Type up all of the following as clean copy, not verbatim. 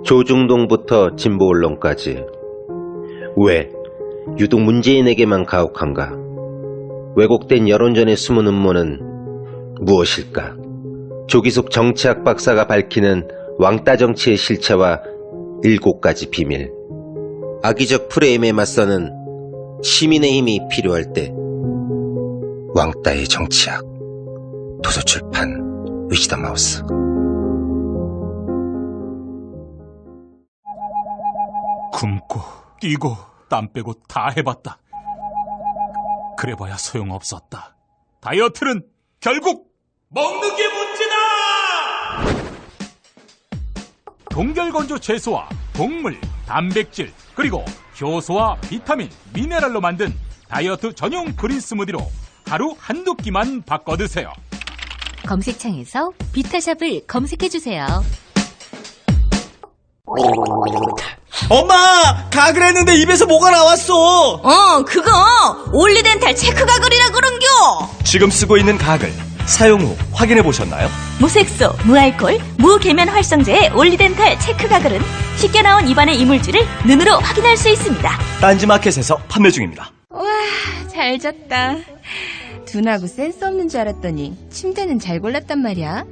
조중동부터 진보 언론까지 왜 유독 문재인에게만 가혹한가? 왜곡된 여론전의 숨은 음모는 무엇일까? 조기숙 정치학 박사가 밝히는 왕따 정치의 실체와 7가지 비밀. 악의적 프레임에 맞서는 시민의 힘이 필요할 때 왕따의 정치학. 도서출판 위즈덤 하우스. 굶고 뛰고 땀 빼고 다 해봤다. 그래봐야 소용없었다. 다이어트는 결국 먹는 게 문제다! 동결건조 채소와 곡물, 단백질, 그리고 효소와 비타민, 미네랄로 만든 다이어트 전용 그린 스무디로 하루 한두 끼만 바꿔 드세요. 검색창에서 비타샵을 검색해주세요. 엄마! 가글 했는데 입에서 뭐가 나왔어! 그거 올리덴탈 체크 가글이라 그런겨. 지금 쓰고 있는 가글 사용 후 확인해 보셨나요? 무색소, 무알콜, 무계면 활성제의 올리덴탈 체크 가글은 쉽게 나온 입안의 이물질을 눈으로 확인할 수 있습니다. 딴지마켓에서 판매 중입니다. 와, 잘 잤다. 둔하고 센스 없는 줄 알았더니 침대는 잘 골랐단 말이야.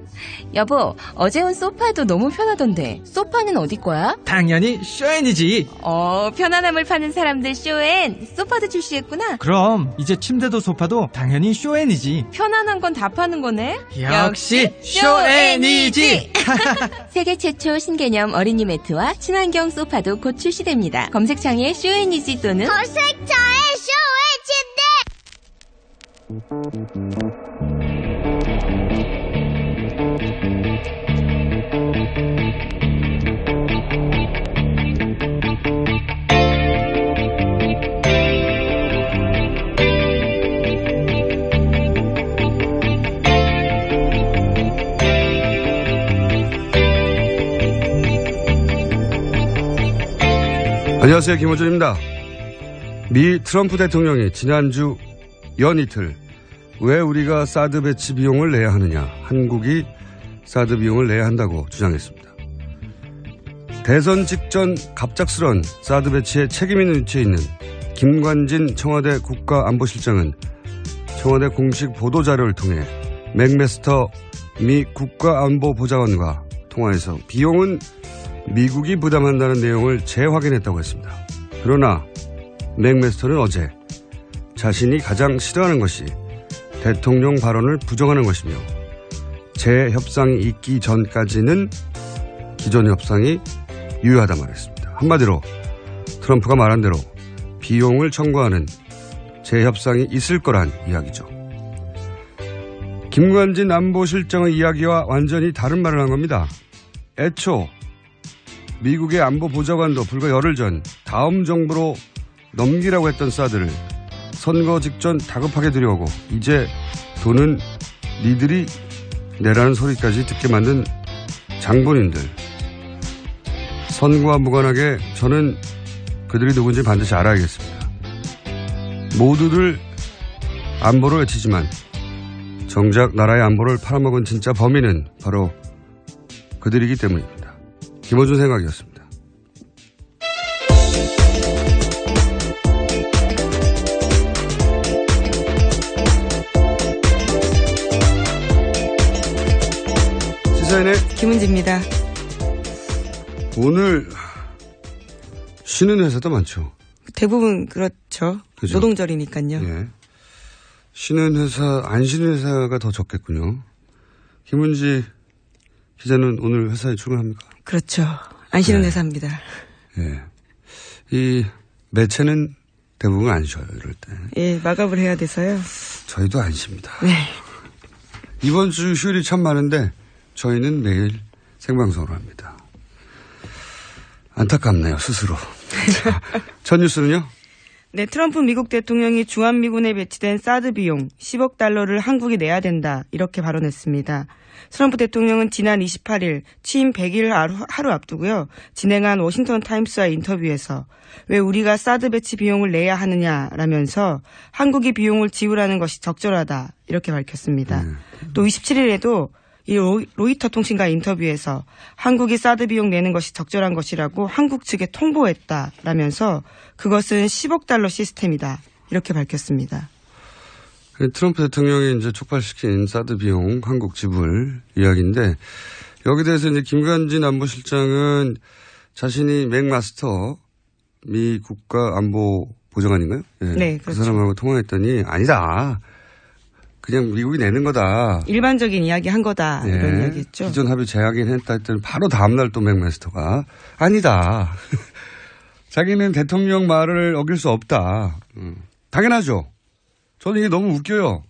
여보, 어제 온 소파도 너무 편하던데 소파는 어디 거야? 당연히 쇼엔이지. 편안함을 파는 사람들 쇼엔 소파도 출시했구나. 그럼 이제 침대도 소파도 당연히 쇼엔이지. 편안한 건 다 파는 거네. 역시 쇼엔이지. 세계 최초 신개념 어린이 매트와 친환경 소파도 곧 출시됩니다. 검색창에 쇼엔이지 또는 검색창에 쇼엔이지. 안녕하세요, 김호준입니다. 미 트럼프 대통령이 지난주 연이틀 왜 우리가 사드 배치 비용을 내야 하느냐, 한국이 사드 비용을 내야 한다고 주장했습니다. 대선 직전 갑작스런 사드 배치에 책임 있는 위치에 있는 김관진 청와대 국가안보실장은 청와대 공식 보도자료를 통해 맥메스터 미 국가안보보좌관과 통화해서 비용은 미국이 부담한다는 내용을 재확인했다고 했습니다. 그러나 맥메스터는 어제 자신이 가장 싫어하는 것이 대통령 발언을 부정하는 것이며 재협상이 있기 전까지는 기존 협상이 유효하다 말했습니다. 한마디로 트럼프가 말한 대로 비용을 청구하는 재협상이 있을 거란 이야기죠. 김관진 안보실장의 이야기와 완전히 다른 말을 한 겁니다. 애초 미국의 안보보좌관도 불과 열흘 전 다음 정부로 넘기라고 했던 사드를 선거 직전 다급하게 들여오고 이제 돈은 니들이 내라는 소리까지 듣게 만든 장본인들. 선거와 무관하게 저는 그들이 누군지 반드시 알아야겠습니다. 모두들 안보를 외치지만 정작 나라의 안보를 팔아먹은 진짜 범인은 바로 그들이기 때문입니다. 김호준 생각이었습니다. 시사인의 김은지입니다. 오늘 쉬는 회사도 많죠. 대부분 그렇죠. 그죠? 노동절이니까요. 예. 쉬는 회사, 안 쉬는 회사가 더 적겠군요. 김은지 기자는 오늘 회사에 출근합니까? 그렇죠. 안 쉬는 네. 회사입니다. 예. 이 매체는 대부분 안 쉬어요, 이럴 때. 예, 마감을 해야 돼서요. 저희도 안 쉽니다. 네. 이번 주 휴일이 참 많은데 저희는 매일 생방송으로 합니다. 안타깝네요, 스스로. 첫 뉴스는요? 네, 트럼프 미국 대통령이 주한미군에 배치된 사드 비용 10억 달러를 한국이 내야 된다. 이렇게 발언했습니다. 트럼프 대통령은 지난 28일 취임 100일 하루 앞두고요. 진행한 워싱턴 타임스와의 인터뷰에서 왜 우리가 사드 배치 비용을 내야 하느냐라면서 한국이 비용을 지불하는 것이 적절하다. 이렇게 밝혔습니다. 또 27일에도 이 로이터 통신과 인터뷰에서 한국이 사드 비용 내는 것이 적절한 것이라고 한국 측에 통보했다라면서 그것은 10억 달러 시스템이다 이렇게 밝혔습니다. 트럼프 대통령이 이제 촉발시킨 사드 비용 한국 지불 이야기인데 여기 대해서 이제 김관진 안보실장은 자신이 맥마스터 미 국가안보보좌관인가요? 네, 그 그렇죠. 사람하고 통화했더니 아니다. 그냥 미국이 내는 거다. 일반적인 이야기 한 거다 이런 이야기했죠. 기존 합의 재확인 했다 했더니 바로 다음날 또 맥마스터가 아니다. 자기는 대통령 말을 어길 수 없다. 당연하죠. 저는 이게 너무 웃겨요.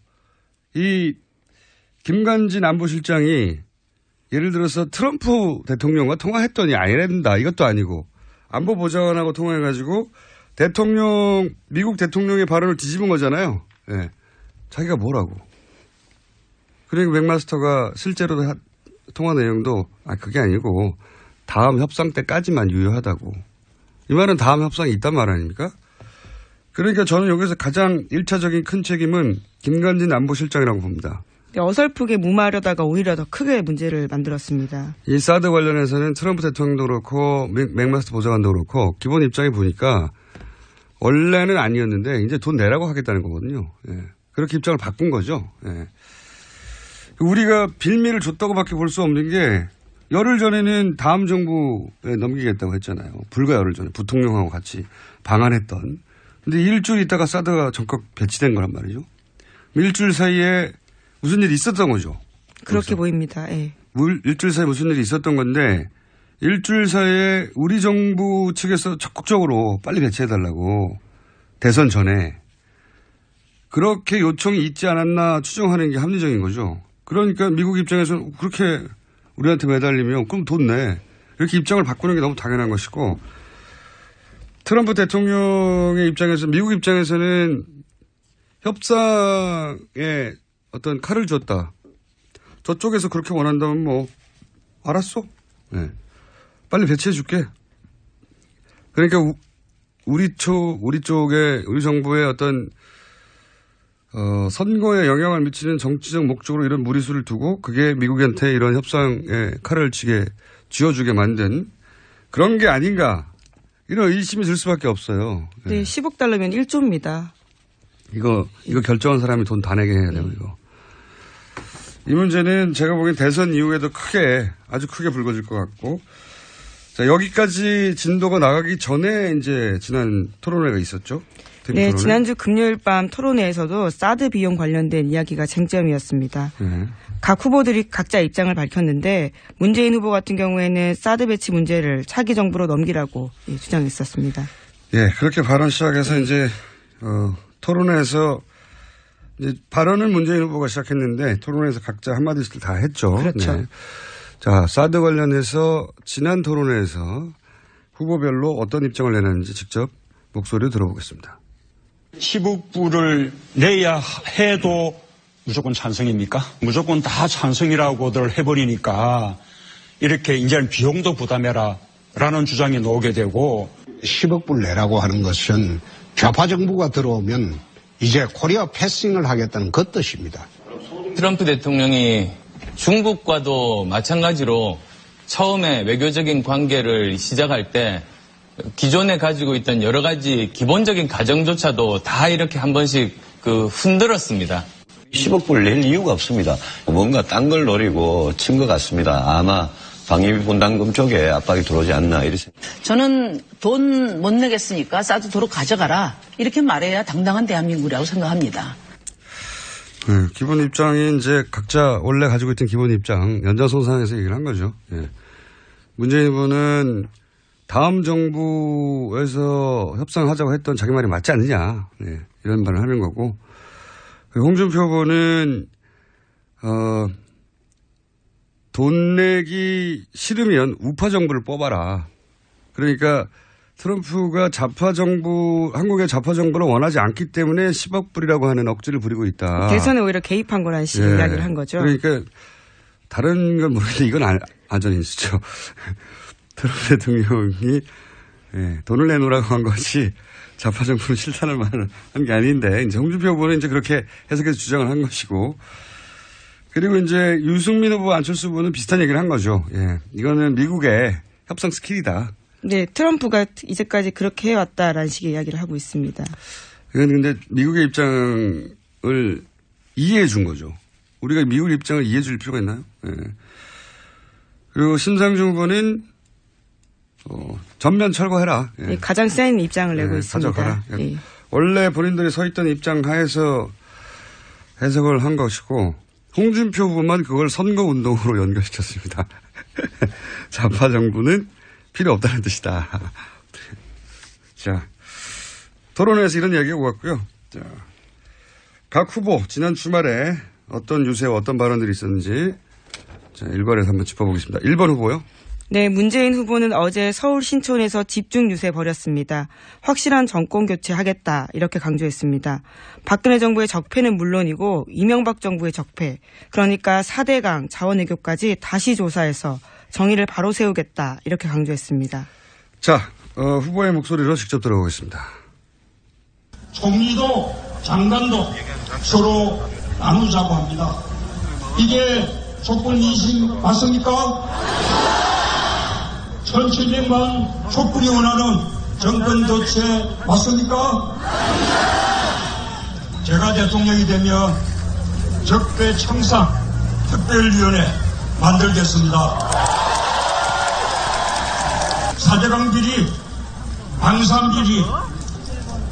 이 김관진 안보실장이 예를 들어서 트럼프 대통령과 통화했더니 아니란다. 이것도 아니고 안보보좌관하고 통화해가지고 미국 대통령의 발언을 뒤집은 거잖아요. 네. 자기가 뭐라고. 그러니까 맥마스터가 실제로 통화 내용도 그게 아니고 다음 협상 때까지만 유효하다고. 이 말은 다음 협상이 있단 말 아닙니까? 그러니까 저는 여기서 가장 1차적인 큰 책임은 김관진 안보실장이라고 봅니다. 어설프게 무마하려다가 오히려 더 크게 문제를 만들었습니다. 이 사드 관련해서는 트럼프 대통령도 그렇고 맥마스터 보좌관도 그렇고 기본 입장이 보니까 원래는 아니었는데 이제 돈 내라고 하겠다는 거거든요. 예. 그렇게 입장을 바꾼 거죠. 예. 우리가 빌미를 줬다고밖에 볼 수 없는 게 열흘 전에는 다음 정부에 넘기겠다고 했잖아요. 불과 열흘 전에 부통령하고 같이 방한했던. 근데 일주일 있다가 사드가 전격 배치된 거란 말이죠. 일주일 사이에 무슨 일이 있었던 거죠. 그렇게 보입니다. 예. 일주일 사이에 무슨 일이 있었던 건데 일주일 사이에 우리 정부 측에서 적극적으로 빨리 배치해달라고 대선 전에 그렇게 요청이 있지 않았나 추정하는 게 합리적인 거죠. 그러니까 미국 입장에서는 그렇게 우리한테 매달리면 그럼 돈 내. 이렇게 입장을 바꾸는 게 너무 당연한 것이고 트럼프 대통령의 입장에서 미국 입장에서는 협상에 어떤 칼을 줬다. 저쪽에서 그렇게 원한다면 뭐 알았어. 네. 빨리 배치해 줄게. 그러니까 우리 쪽에 우리 정부의 어떤 선거에 영향을 미치는 정치적 목적으로 이런 무리수를 두고 그게 미국한테 이런 협상에 칼을 쥐어주게 만든 그런 게 아닌가. 이런 의심이 들 수밖에 없어요. 네, 10억 달러면 1조입니다. 이거 결정한 사람이 돈 다 내게 해야 돼요, 이거. 이 문제는 제가 보기엔 대선 이후에도 아주 크게 불거질 것 같고. 자, 여기까지 진도가 나가기 전에 이제 지난 토론회가 있었죠? 네, 토론회. 지난주 금요일 밤 토론회에서도 사드 비용 관련된 이야기가 쟁점이었습니다. 네. 각 후보들이 각자 입장을 밝혔는데 문재인 후보 같은 경우에는 사드 배치 문제를 차기 정부로 넘기라고 주장했었습니다. 예, 그렇게 발언 시작해서 이제 토론회에서 이제 발언은 문재인 후보가 시작했는데 토론회에서 각자 한마디씩 다 했죠. 그렇죠. 네. 자, 사드 관련해서 지난 토론회에서 후보별로 어떤 입장을 내놨는지 직접 목소리를 들어보겠습니다. 10억 불을 내야 해도 무조건 찬성입니까? 무조건 다 찬성이라고들 해버리니까 이렇게 이제는 비용도 부담해라 라는 주장이 나오게 되고 10억 불 내라고 하는 것은 좌파 정부가 들어오면 이제 코리아 패싱을 하겠다는 그 뜻입니다. 트럼프 대통령이 중국과도 마찬가지로 처음에 외교적인 관계를 시작할 때 기존에 가지고 있던 여러 가지 기본적인 가정조차도 다 이렇게 한 번씩 흔들었습니다. 10억 불 낼 이유가 없습니다. 뭔가 딴 걸 노리고 친 것 같습니다. 아마 방위분담금 쪽에 압박이 들어오지 않나 이렇게 생각합니다. 저는 돈 못 내겠으니까 사드 도로 가져가라 이렇게 말해야 당당한 대한민국이라고 생각합니다. 네, 기본 입장이 이제 각자 원래 가지고 있던 기본 입장 연장선상에서 얘기를 한 거죠. 예. 문재인 후보는 다음 정부에서 협상하자고 했던 자기 말이 맞지 않느냐. 네, 이런 말을 하는 거고. 홍준표 후보는 돈 내기 싫으면 우파 정부를 뽑아라. 그러니까 트럼프가 한국의 좌파 정부를 원하지 않기 때문에 10억 불이라고 하는 억지를 부리고 있다. 대선에 오히려 개입한 거라는 식의 이야기를 한 거죠. 그러니까 다른 건 모르겠는데 이건 안전인수죠. 트럼프 대통령이 돈을 내놓으라고 한 것이 좌파 정부는 싫다는 말을 한 게 아닌데 이제 홍준표 후보는 이제 그렇게 해석해서 주장을 한 것이고 그리고 이제 유승민 후보, 안철수 후보는 비슷한 얘기를 한 거죠. 예. 이거는 미국의 협상 스킬이다. 네, 트럼프가 이제까지 그렇게 해왔다라는 식의 이야기를 하고 있습니다. 이건 근데 미국의 입장을 이해해 준 거죠. 우리가 미국 입장을 이해해 줄 필요가 있나요? 예. 그리고 심상정 후보는 전면 철거해라. 예. 네, 가장 센 입장을 내고 있습니다. 가져가라. 예. 원래 본인들이 서 있던 입장 하에서 해석을 한 것이고 홍준표 후보만 그걸 선거운동으로 연결시켰습니다. 좌파 정부는 필요 없다는 뜻이다. 자, 토론회에서 이런 이야기가 오갔고요. 자, 각 후보 지난 주말에 어떤 유세와 어떤 발언들이 있었는지 자, 1번에서 한번 짚어보겠습니다. 1번 후보요. 네, 문재인 후보는 어제 서울 신촌에서 집중 유세 벌였습니다. 확실한 정권 교체하겠다 이렇게 강조했습니다. 박근혜 정부의 적폐는 물론이고 이명박 정부의 적폐, 그러니까 4대강 자원외교까지 다시 조사해서 정의를 바로 세우겠다 이렇게 강조했습니다. 자, 후보의 목소리로 직접 들어보겠습니다. 총리도 장관도 서로 나누자고 합니다. 이게 촛불 민심 맞습니까? 1700만 촛불이 원하는 정권 교체 맞습니까? 제가 대통령이 되면 적폐 청산 특별위원회 만들겠습니다. 4대강 비리, 방산 비리,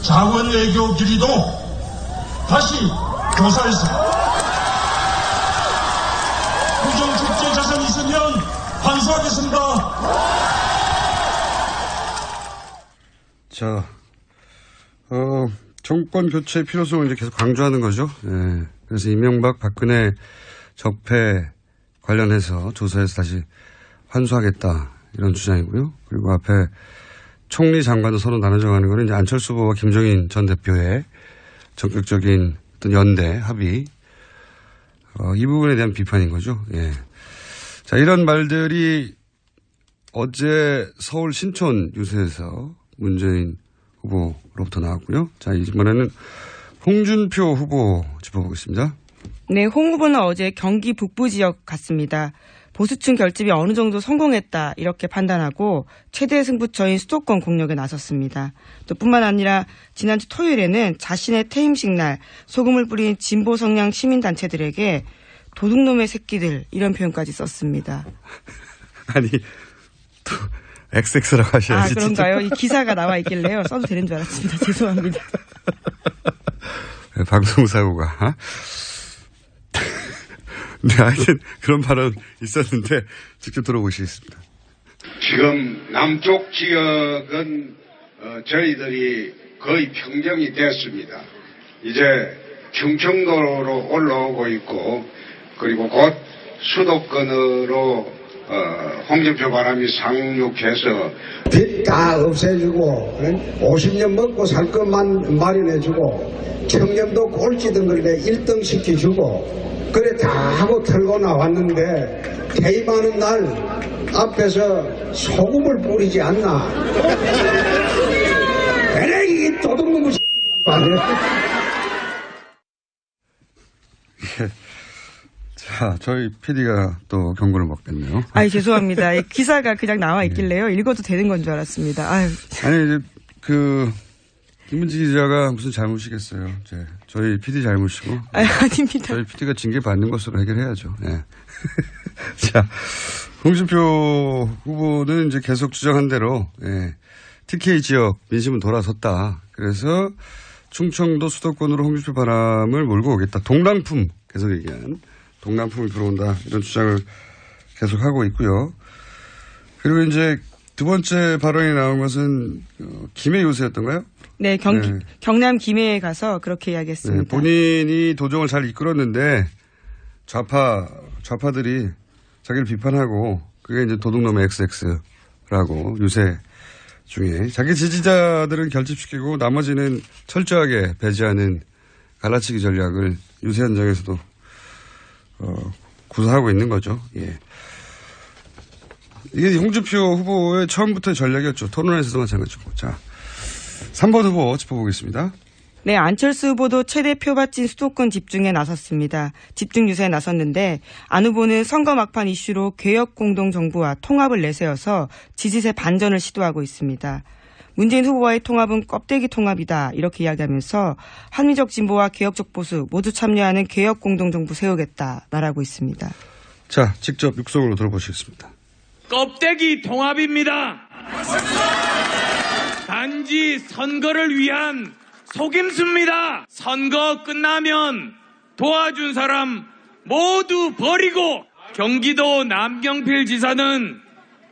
자원 외교 비리도 다시 조사해서 부정 적재 자산이 있으면 반수하겠습니다. 자, 정권 교체 필요성을 이제 계속 강조하는 거죠. 예. 그래서 이명박, 박근혜 적폐 관련해서 조사해서 다시 환수하겠다 이런 주장이고요. 그리고 앞에 총리 장관도 서로 나눠져 가는 거는 이제 안철수 후보와 김종인 전 대표의 전격적인 어떤 연대 합의 이 부분에 대한 비판인 거죠. 예. 자, 이런 말들이 어제 서울 신촌 유세에서 문재인 후보로부터 나왔고요. 자, 이번에는 홍준표 후보 짚어보겠습니다. 네, 홍 후보는 어제 경기 북부 지역 갔습니다. 보수층 결집이 어느 정도 성공했다 이렇게 판단하고 최대 승부처인 수도권 공략에 나섰습니다. 또 뿐만 아니라 지난주 토요일에는 자신의 퇴임식 날 소금을 뿌린 진보 성향 시민단체들에게 도둑놈의 새끼들 이런 표현까지 썼습니다. 아니 또 XX라고 하셔야지. 아, 그런가요? 이 기사가 나와 있길래요. 써도 되는 줄 알았습니다. 죄송합니다. 네, 방송사고가. 네, 하여튼 그런 발언 있었는데 직접 들어보시겠습니다. 지금 남쪽 지역은 저희들이 거의 평정이 됐습니다. 이제 충청도로 올라오고 있고 그리고 곧 수도권으로 홍준표 바람이 상륙해서 빚 다 없애주고 50년 먹고 살 것만 마련해주고 청렴도 꼴찌등급에 1등 시켜주고 그래 다 하고 털고 나왔는데 퇴임하는 날 앞에서 소금을 뿌리지 않나. 그래 이 도둑놈의 자, 저희 PD가 또 경고를 먹겠네요. 아이, 죄송합니다. 이 기사가 그냥 나와 있길래요. 읽어도 되는 건 줄 알았습니다. 아유. 아니, 이제 김은지 기자가 무슨 잘못이겠어요. 저희 PD 잘못이고. 아닙니다. 저희 PD가 징계 받는 것으로 해결해야죠. 네. 자, 홍준표 후보는 이제 계속 주장한 대로, TK 지역 민심은 돌아섰다. 그래서 충청도 수도권으로 홍준표 바람을 몰고 오겠다. 동랑품, 계속 얘기한. 동남풍이 들어온다 이런 주장을 계속하고 있고요. 그리고 이제 두 번째 발언이 나온 것은 김해 요새였던가요? 네, 경남 김해에 가서 그렇게 이야기했습니다. 네, 본인이 도정을 잘 이끌었는데 좌파들이 자기를 비판하고 그게 이제 도둑놈의 XX라고 유세 중에 자기 지지자들은 결집시키고 나머지는 철저하게 배제하는 갈라치기 전략을 유세 현장에서도 구사하고 있는 거죠. 예. 이게 홍준표 후보의 처음부터의 전략이었죠. 토론회에서도 마찬가지고. 자, 3번 후보 짚어보겠습니다. 네, 안철수 후보도 최대 표밭진 수도권 집중에 나섰습니다. 집중 유세에 나섰는데 안 후보는 선거 막판 이슈로 개혁 공동정부와 통합을 내세워서 지지세 반전을 시도하고 있습니다. 문재인 후보와의 통합은 껍데기 통합이다 이렇게 이야기하면서 합리적 진보와 개혁적 보수 모두 참여하는 개혁 공동정부 세우겠다 말하고 있습니다. 자, 직접 육성으로 들어보시겠습니다. 껍데기 통합입니다. 단지 선거를 위한 속임수입니다. 선거 끝나면 도와준 사람 모두 버리고 경기도 남경필 지사는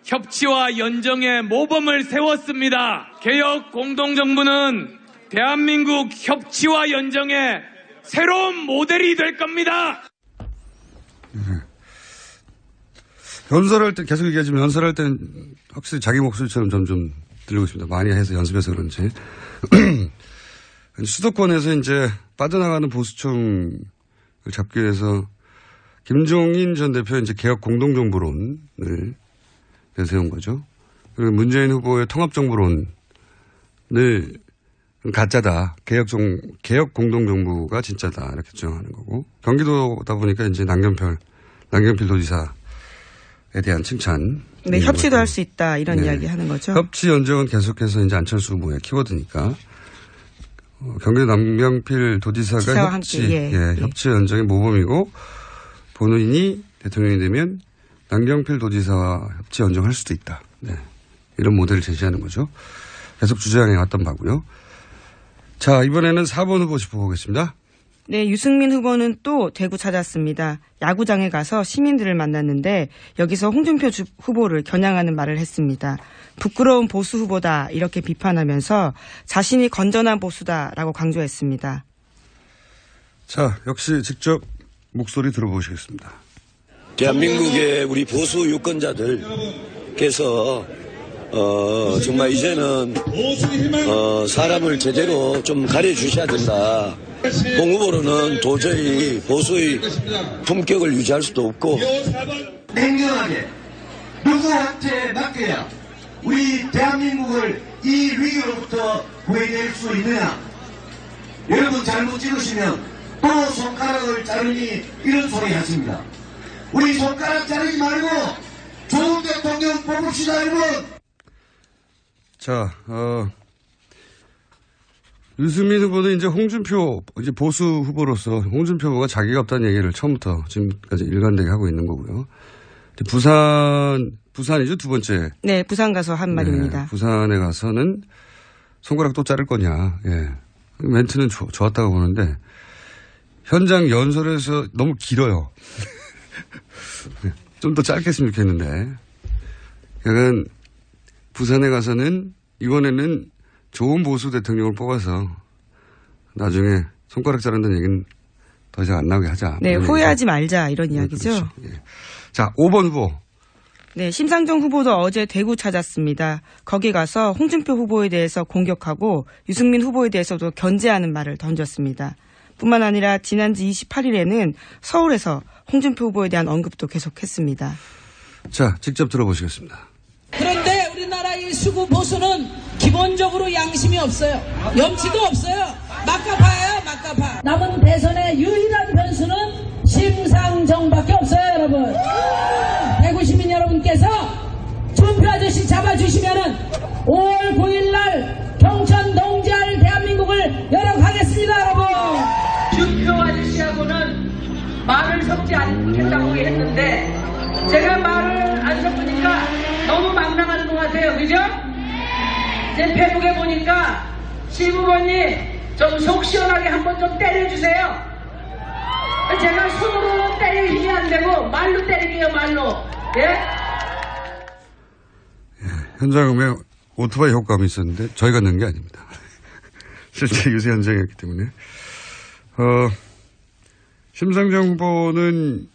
협치와 연정의 모범을 세웠습니다. 개혁 공동정부는 대한민국 협치와 연정의 새로운 모델이 될 겁니다. 연설할 때 계속 얘기하지만 연설할 때는 확실히 자기 목소리처럼 점점 들리고 있습니다. 많이 해서 연습해서 그런지. 수도권에서 이제 빠져나가는 보수층을 잡기 위해서 김종인 전 대표 이제 개혁 공동정부론을 내세운 거죠. 그리고 문재인 후보의 통합정부론을 가짜다. 개혁 공동정부가 진짜다. 이렇게 주장하는 거고. 경기도다 보니까 이제 남경필 도지사에 대한 칭찬. 네, 협치도 할 수 있다. 이런 이야기 하는 거죠. 협치 연정은 계속해서 이제 안철수 후보의 키워드니까. 경기도 남경필 도지사가 협치 연정의 모범이고 본인이 대통령이 되면 남경필 도지사와 협치 연정할 수도 있다. 네. 이런 모델을 제시하는 거죠. 계속 주장해 왔던 바고요. 자, 이번에는 4번 후보 짚어보겠습니다. 네, 유승민 후보는 또 대구 찾았습니다. 야구장에 가서 시민들을 만났는데 여기서 홍준표 후보를 겨냥하는 말을 했습니다. 부끄러운 보수 후보다 이렇게 비판하면서 자신이 건전한 보수다라고 강조했습니다. 자, 역시 직접 목소리 들어보시겠습니다. 대한민국의 우리 보수 유권자들께서 정말 이제는 사람을 제대로 좀 가려주셔야 된다. 홍 후보로는 도저히 보수의 품격을 유지할 수도 없고 냉정하게 누구한테 맡겨야 우리 대한민국을 이 위기로부터 구해낼 수 있느냐. 여러분 잘못 찍으시면 또 손가락을 자르니 이런 소리 하십니다. 우리 손가락 자르지 말고 좋은 대통령 뽑읍시다 여러분. 자, 유승민 후보는 이제 홍준표, 이제 보수 후보로서 홍준표 후보가 자기가 없다는 얘기를 처음부터 지금까지 일관되게 하고 있는 거고요. 부산이죠, 두 번째. 네, 부산 가서 한 말입니다. 네, 부산에 가서는 손가락 또 자를 거냐. 예. 멘트는 좋았다고 보는데 현장 연설에서 너무 길어요. 좀 더 짧게 했으면 좋겠는데. 약간 부산에 가서는 이번에는 좋은 보수 대통령을 뽑아서 나중에 손가락 자른다는 얘기는 더 이상 안 나오게 하자. 네, 후회하지 말자 이런 이야기죠. 그렇죠. 예. 자, 5번 후보. 네, 심상정 후보도 어제 대구 찾았습니다. 거기 가서 홍준표 후보에 대해서 공격하고 유승민 후보에 대해서도 견제하는 말을 던졌습니다. 뿐만 아니라 지난주 28일에는 서울에서 홍준표 후보에 대한 언급도 계속했습니다. 자, 직접 들어보시겠습니다. 그런데 우리나라의 수구 보수는 기본적으로 양심이 없어요. 염치도 없어요. 막가파예요, 막가파. 남은 대선의 유일한 변수는 심상정밖에 없어요, 여러분. 대구 시민 여러분께서 준표 아저씨 잡아주시면은 5월 9일날 경천 동지할 대한민국을 열어가겠습니다, 여러분. 준표 아저씨하고는 말을 섞지 않겠다고 했는데 제가 말을 안 섞으니까 너무 망랑하는 것 같아요, 그죠? 제 페북에 보니까 시부모님 좀 속 시원하게 한번 좀 때려주세요. 제가 손으로 때릴 힘이 안 되고 말로 때리게요, 말로. 예? 현장음에 오토바이 효과음이 있었는데 저희가 넣은 게 아닙니다. 실제 유세 현장이었기 때문에. 심상정 후보는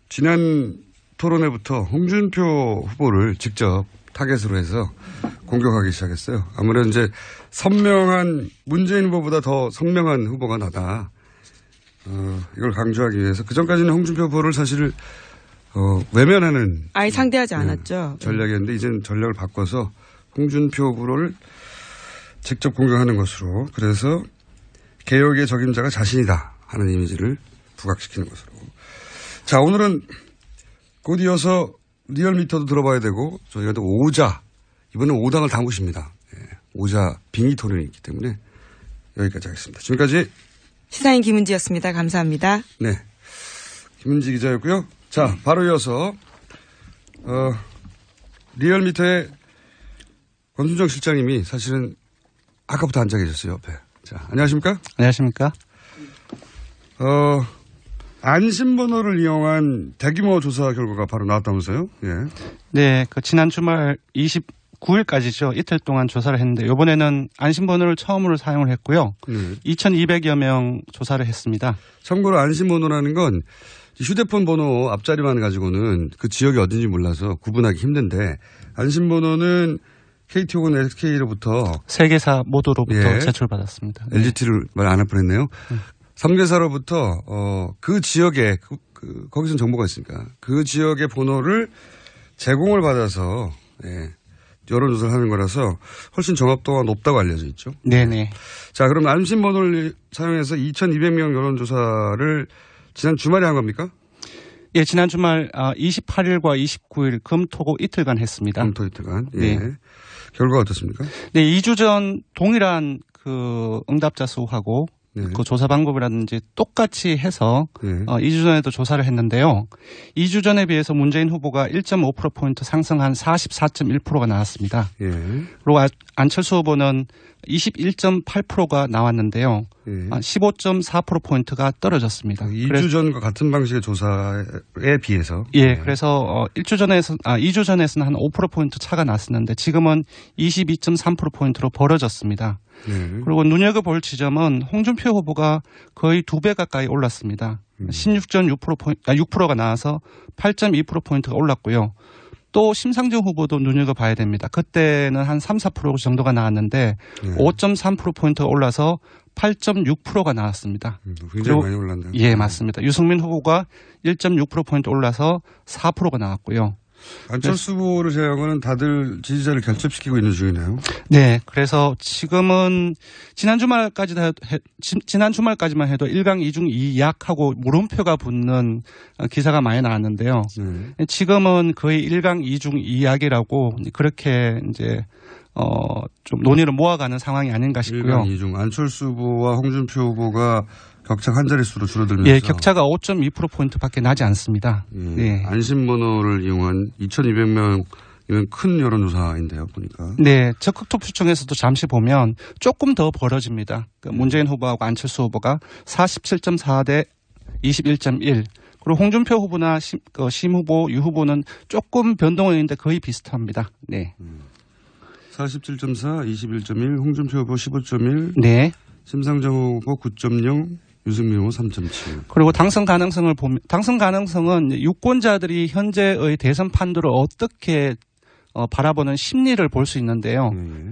지난 토론회부터 홍준표 후보를 직접 타겟으로 해서 공격하기 시작했어요. 아무래도 이제 선명한 문재인 후보보다 더 선명한 후보가 나다. 이걸 강조하기 위해서 그전까지는 홍준표 후보를 사실 외면하는 아예 상대하지 않았죠. 전략이었는데 이제는 전략을 바꿔서 홍준표 후보를 직접 공격하는 것으로 그래서 개혁의 적임자가 자신이다 하는 이미지를 부각시키는 것으로. 자, 오늘은 곧 이어서 리얼미터도 들어봐야 되고 저희가 또 오자, 이번엔 5당을 다 모십니다. 오자 빙의 토론이 있기 때문에 여기까지 하겠습니다. 지금까지 시사인 김은지였습니다. 감사합니다. 네, 김은지 기자였고요. 자, 바로 이어서 리얼미터의 권순정 실장님이 사실은 아까부터 앉아 계셨어요, 옆에. 자, 안녕하십니까? 안녕하십니까? 안심번호를 이용한 대규모 조사 결과가 바로 나왔다면서요? 예. 네, 지난 주말 29일까지죠. 이틀 동안 조사를 했는데 이번에는 안심번호를 처음으로 사용을 했고요. 2,200여 명 조사를 했습니다. 참고로 안심번호라는 건 휴대폰 번호 앞자리만 가지고는 그 지역이 어딘지 몰라서 구분하기 힘든데 안심번호는 KT 혹은 SK로부터 3개사 모두로부터 제출받았습니다. 네. LGT를 말 안 할 뻔했네요. 3개사로부터 그 지역에 거기선 정보가 있으니까 그 지역의 번호를 제공을 받아서 여론조사를 하는 거라서 훨씬 정확도가 높다고 알려져 있죠. 네네. 자, 그럼 안심번호를 사용해서 2,200명 여론조사를 지난 주말에 한 겁니까? 예, 지난 주말 28일과 29일 금토고 이틀간 했습니다. 금토 이틀간. 예. 네. 결과가 어떻습니까? 네, 2주 전 동일한 응답자 수하고 그 조사 방법이라든지 똑같이 해서 2주 전에도 조사를 했는데요. 2주 전에 비해서 문재인 후보가 1.5%포인트 상승한 44.1%가 나왔습니다. 예. 그리고 안철수 후보는 21.8%가 나왔는데요. 15.4%포인트가 떨어졌습니다. 2주 전과 같은 방식의 조사에 비해서. 예, 그래서 2주 전에서는 한 5%포인트 차가 났었는데 지금은 22.3%포인트로 벌어졌습니다. 그리고 눈여겨볼 지점은 홍준표 후보가 거의 2배 가까이 올랐습니다. 6%가 나와서 8.2%포인트가 올랐고요. 또 심상정 후보도 눈여겨봐야 됩니다. 그때는 한 3, 4% 정도가 나왔는데 5.3%포인트가 올라서 8.6%가 나왔습니다. 굉장히 많이 올랐네요. 예, 맞습니다. 유승민 후보가 1.6%포인트 올라서 4%가 나왔고요. 안철수 후보를 제외하고는 다들 지지자를 결집시키고 있는 중이네요. 네, 그래서 지금은 지난 주말까지만 해도 1강 2중 2약하고 물음표가 붙는 기사가 많이 나왔는데요. 지금은 거의 1강 2중 2약이라고 그렇게 이제 좀 논의를 모아가는 상황이 아닌가 싶고요. 1강 2중 안철수 후보와 홍준표 후보가 격차가 한 자릿수로 줄어들면서. 예, 격차가 5.2%포인트밖에 나지 않습니다. 네. 안심번호를 이용한 2,200명이면 큰 여론조사인데요, 보니까. 네, 적극투표청에서도 잠시 보면 조금 더 벌어집니다. 문재인 후보하고 안철수 후보가 47.4 대 21.1. 그리고 홍준표 후보나 심 후보, 유 후보는 조금 변동은 있는데 거의 비슷합니다. 네. 47.4, 21.1, 홍준표 후보 15.1. 네. 심상정 후보 9.0, 유승민 후보 3.7. 그리고 당선 가능성을 보면, 당선 가능성은 유권자들이 현재의 대선 판도를 어떻게 바라보는 심리를 볼 수 있는데요.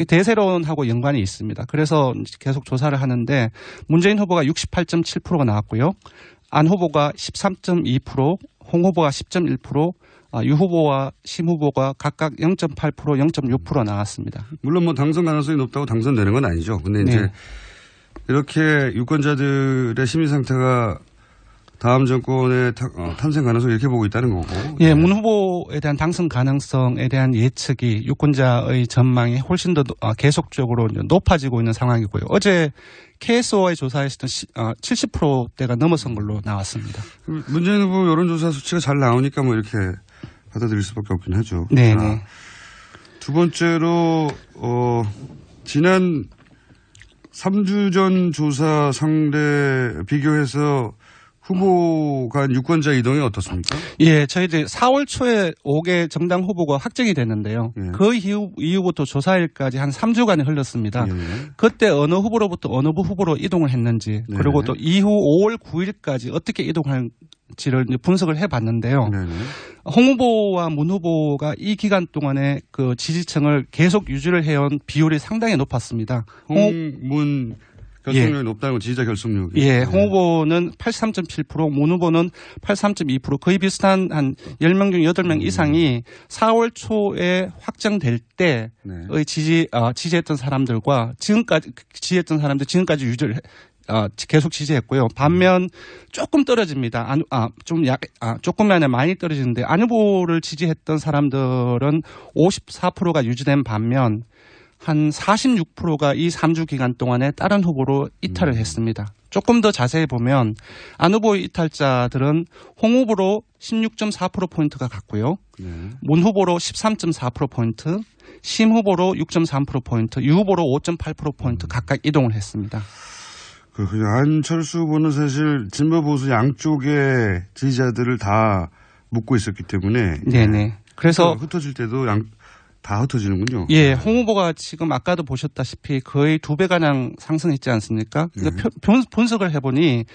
대세론하고 연관이 있습니다. 그래서 계속 조사를 하는데 문재인 후보가 68.7%가 나왔고요. 안 후보가 13.2%, 홍 후보가 10.1%, 유 후보와 심 후보가 각각 0.8%, 0.6% 나왔습니다. 물론 뭐 당선 가능성이 높다고 당선되는 건 아니죠. 근데 이제 이렇게 유권자들의 심리 상태가 다음 정권의 탄생 가능성을 이렇게 보고 있다는 거고. 예, 문 후보에 대한 당선 가능성에 대한 예측이 유권자의 전망이 훨씬 더 계속적으로 높아지고 있는 상황이고요. 어제 KSO의 조사에서는 70%대가 넘어선 걸로 나왔습니다. 문재인 후보 여론조사 수치가 잘 나오니까 뭐 이렇게 받아들일 수밖에 없긴 하죠. 네. 두 번째로 지난 3주 전 조사 상대 비교해서 후보 간 유권자 이동이 어떻습니까? 예, 저희들 4월 초에 5개 정당 후보가 확정이 됐는데요. 그 이후부터 조사일까지 한 3주간이 흘렀습니다. 그때 어느 후보로부터 어느 후보로 이동을 했는지 그리고 또 이후 5월 9일까지 어떻게 이동할지를 분석을 해봤는데요. 홍 후보와 문 후보가 이 기간 동안에 그 지지층을 계속 유지를 해온 비율이 상당히 높았습니다. 문 결속력이 높다는 건 지지자 결속력이. 예, 홍 후보는 83.7%, 문 후보는 83.2%, 거의 비슷한 한 10명 중 8명 이상이 4월 초에 확정될 때의 지지했던 사람들과 지금까지 지지했던 사람들 지금까지 계속 지지했고요. 반면 조금 떨어집니다. 조금이 아니라 많이 떨어지는데 안 후보를 지지했던 사람들은 54%가 유지된 반면 한 46%가 이 3주 기간 동안에 다른 후보로 이탈을 했습니다. 조금 더 자세히 보면 안 후보의 이탈자들은 홍 후보로 16.4%포인트가 갔고요. 문 후보로 13.4%포인트, 심 후보로 6.3%포인트, 유 후보로 5.8%포인트 각각 이동을 했습니다. 그렇군요. 안철수 후보는 사실 진보 보수 양쪽의 지지자들을 다 묶고 있었기 때문에. 네네. 그래서 흩어질 때도 다 흩어지는군요. 예, 홍 후보가 지금 아까도 보셨다시피 거의 2배가량 상승했지 않습니까? 그러니까 분석을 해보니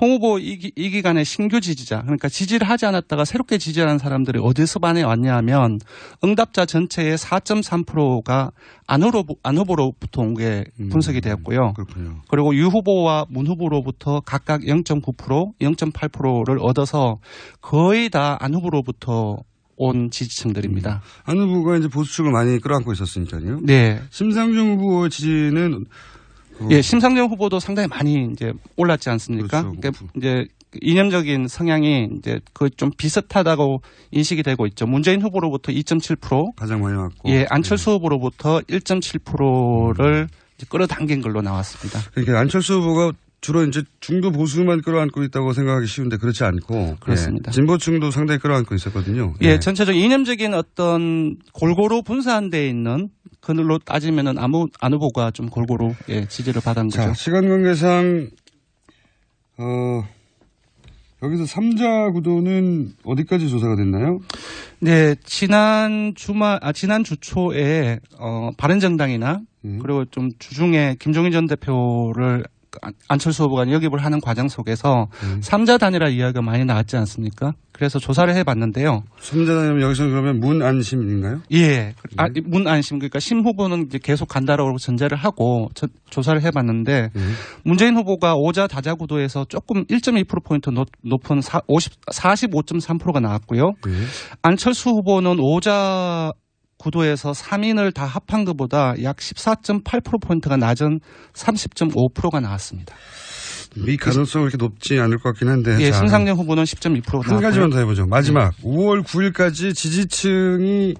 홍 후보 이 기간에 신규 지지자, 그러니까 지지를 하지 않았다가 새롭게 지지하는 사람들이 어디서 반에 왔냐 하면 응답자 전체의 4.3%가 안 후보로부터 온 게 분석이 되었고요. 그렇군요. 그리고 유 후보와 문 후보로부터 각각 0.9%, 0.8%를 얻어서 거의 다 안 후보로부터 온 지지층들입니다. 안 후보가 이제 보수층을 많이 끌어안고 있었으니까요. 네. 심상정 후보의 지지는 예, 심상정 후보도 상당히 많이 이제 올랐지 않습니까? 그렇죠. 그러니까 이제 이념적인 성향이 이제 그 좀 비슷하다고 인식이 되고 있죠. 문재인 후보로부터 2.7%, 가장 많이 왔고, 예, 안철수 후보로부터 1.7%를 끌어당긴 걸로 나왔습니다. 그러니까 안철수 후보가 주로 이제 중도 보수만 끌어안고 있다고 생각하기 쉬운데 그렇지 않고 그렇습니다. 예, 진보층도 상당히 끌어안고 있었거든요. 예, 전체적인 이념적인 어떤 골고루 분산되어 있는 그늘로 따지면은 안 후보가 좀 골고루 지지를 받은 거죠. 자, 시간 관계상 여기서 3자 구도는 어디까지 조사가 됐나요? 네, 지난 주 초에 바른정당이나 그리고 좀 주중에 김종인 전 대표를 안철수 후보가 역입을 하는 과정 속에서 3자 단일화 이야기가 많이 나왔지 않습니까? 그래서 조사를 해봤는데요. 3자 단일화 여기서 그러면 문안심인가요? 예. 문안심. 그러니까 심 후보는 이제 계속 간다라고 전제를 하고 조사를 해봤는데 문재인 후보가 5자 다자 구도에서 조금 1.2%포인트 높은 45.3%가 나왔고요. 안철수 후보는 5자 구도에서 3인을 다 합한 것보다 약 14.8%포인트가 낮은 30.5%가 나왔습니다. 이 가능성이 그렇게 높지 않을 것 같긴 한데. 예, 심상정 후보는 10.2% 나왔고요. 한 가지만 더 해보죠. 마지막 5월 9일까지 지지층이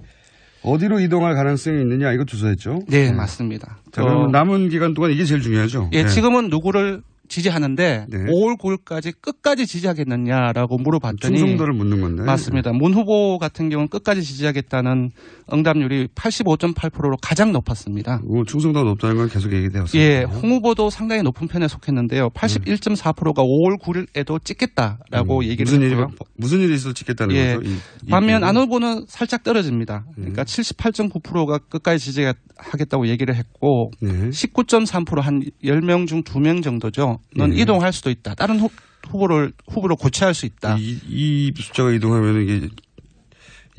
어디로 이동할 가능성이 있느냐 이거 조사했죠? 네, 맞습니다. 자, 그러면 남은 기간 동안 이게 제일 중요하죠? 예, 지금은 누구를 지지하는데 네. 5월 9일까지 끝까지 지지하겠느냐라고 물어봤더니 충성도를 묻는 건데. 맞습니다. 문 후보 같은 경우는 끝까지 지지하겠다는 응답률이 85.8%로 가장 높았습니다. 충성도가 높다는 건 계속 얘기되었습니다. 예, 홍 후보도 상당히 높은 편에 속했는데요. 81.4%가 5월 9일에도 찍겠다라고 얘기를 했고요. 무슨 일이 있어서 찍겠다는 거죠? 반면 안 후보는 살짝 떨어집니다. 그러니까 78.9%가 끝까지 지지하겠다고 얘기를 했고 19.3% 한 10명 중 2명 정도죠. 는 이동할 수도 있다. 다른 후보로 교체할 수 있다. 이 숫자가 이동하면 이게